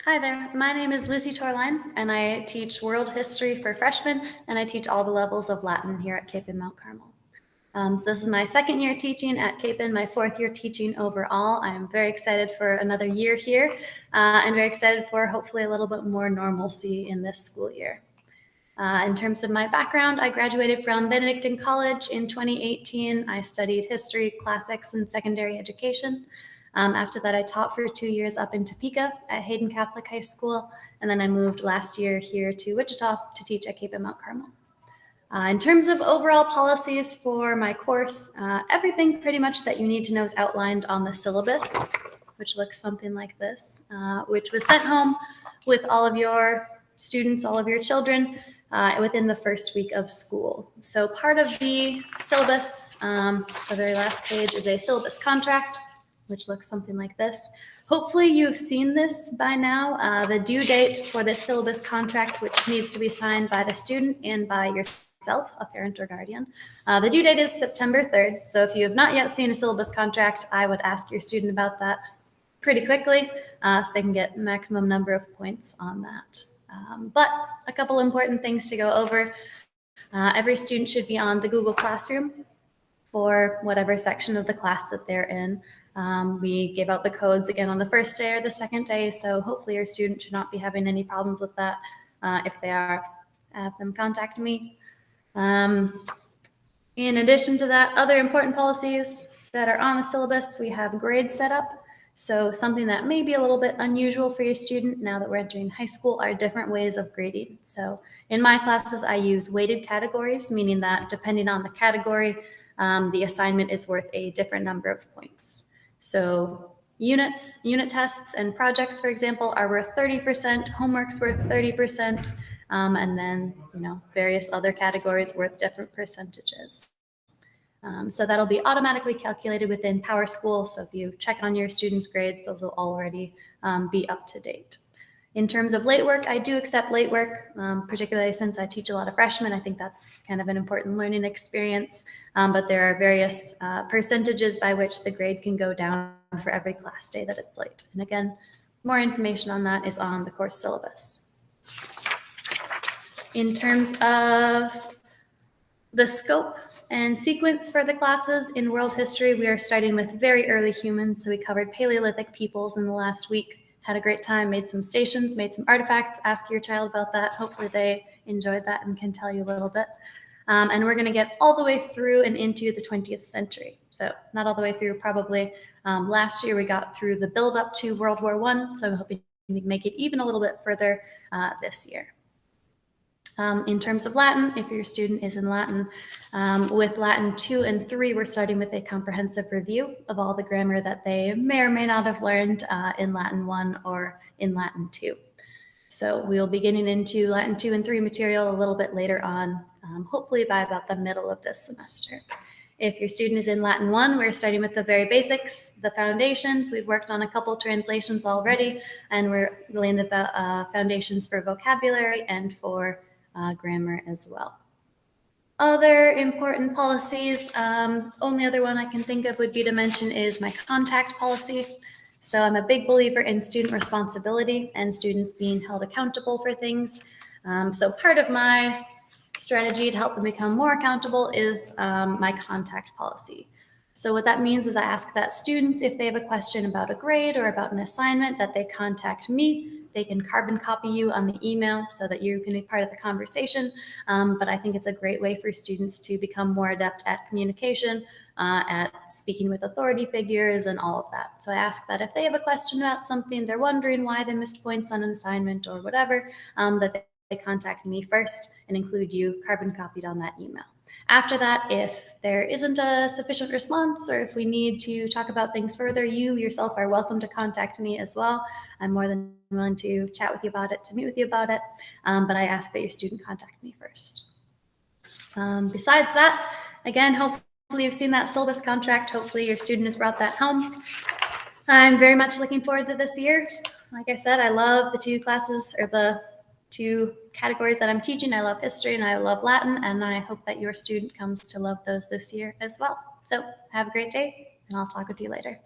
Hi there, my name is Lucy Torline, and I teach world history for freshmen, and I teach all the levels of Latin here at Cape and Mount Carmel. So this is my second year teaching at Cape and my fourth year teaching overall. I am very excited for another year here and very excited for hopefully a little bit more normalcy in this school year. In terms of my background, I graduated from Benedictine College in 2018. I studied history, classics, and secondary education. After that, I taught for 2 years up in Topeka at Hayden Catholic High School, and then I moved last year here to Wichita to teach at Cape and Mount Carmel. In terms of overall policies for my course, everything pretty much that you need to know is outlined on the syllabus, which looks something like this, which was sent home with all of your students, all of your children, within the first week of school. So part of the syllabus, the very last page, is a syllabus contract, which looks something like this. Hopefully you've seen this by now. The due date for this syllabus contract, which needs to be signed by the student and by yourself, a parent or guardian. The due date is September 3rd. So if you have not yet seen a syllabus contract, I would ask your student about that pretty quickly so they can get maximum number of points on that. But a couple important things to go over. Every student should be on the Google Classroom for whatever section of the class that they're in. We gave out the codes again on the first day or the second day, so hopefully your student should not be having any problems with that. If they are, have them contact me. In addition to that, other important policies that are on the syllabus, we have grades set up. So something that may be a little bit unusual for your student now that we're entering high school are different ways of grading. So in my classes, I use weighted categories, meaning that depending on the category, the assignment is worth a different number of points. So unit tests and projects, for example, are worth 30%, homework's worth 30%, and then various other categories worth different percentages. So that'll be automatically calculated within PowerSchool. So if you check on your students' grades, those will already be up to date. In terms of late work, I do accept late work, particularly since I teach a lot of freshmen. I think that's kind of an important learning experience, but there are various percentages by which the grade can go down for every class day that it's late. And again, more information on that is on the course syllabus. In terms of the scope and sequence for the classes in world history, we are starting with very early humans. So we covered Paleolithic peoples in the last week. Had a great time, made some stations, made some artifacts. Ask your child about that. Hopefully they enjoyed that and can tell you a little bit. And we're going to get all the way through and into the 20th century. So not all the way through, probably. Last year we got through the build up to World War I. So I'm hoping we can make it even a little bit further this year. In terms of Latin, if your student is in Latin, with Latin 2 and 3, we're starting with a comprehensive review of all the grammar that they may or may not have learned in Latin 1 or in Latin 2. So we'll be getting into Latin 2 and 3 material a little bit later on, hopefully by about the middle of this semester. If your student is in Latin 1, we're starting with the very basics, the foundations. We've worked on a couple translations already, and we're laying the foundations for vocabulary and for grammar as well. Other important policies, only other one I can think of would be to mention is my contact policy. So I'm a big believer in student responsibility and students being held accountable for things. So part of my strategy to help them become more accountable is my contact policy. So what that means is I ask that students, if they have a question about a grade or about an assignment, that they contact me. They can carbon copy you on the email so that you can be part of the conversation. But I think it's a great way for students to become more adept at communication, at speaking with authority figures and all of that. So I ask that if they have a question about something, they're wondering why they missed points on an assignment or whatever, that they contact me first and include you carbon copied on that email. After that, if there isn't a sufficient response or if we need to talk about things further, you yourself are welcome to contact me as well. I'm more than willing to chat with you about it, to meet with you about it, but I ask that your student contact me first. Besides that, again, hopefully you've seen that syllabus contract. Hopefully your student has brought that home. I'm very much looking forward to this year. Like I said, I love the two classes or the two categories that I'm teaching. I love history and I love Latin, and I hope that your student comes to love those this year as well. So have a great day, and I'll talk with you later.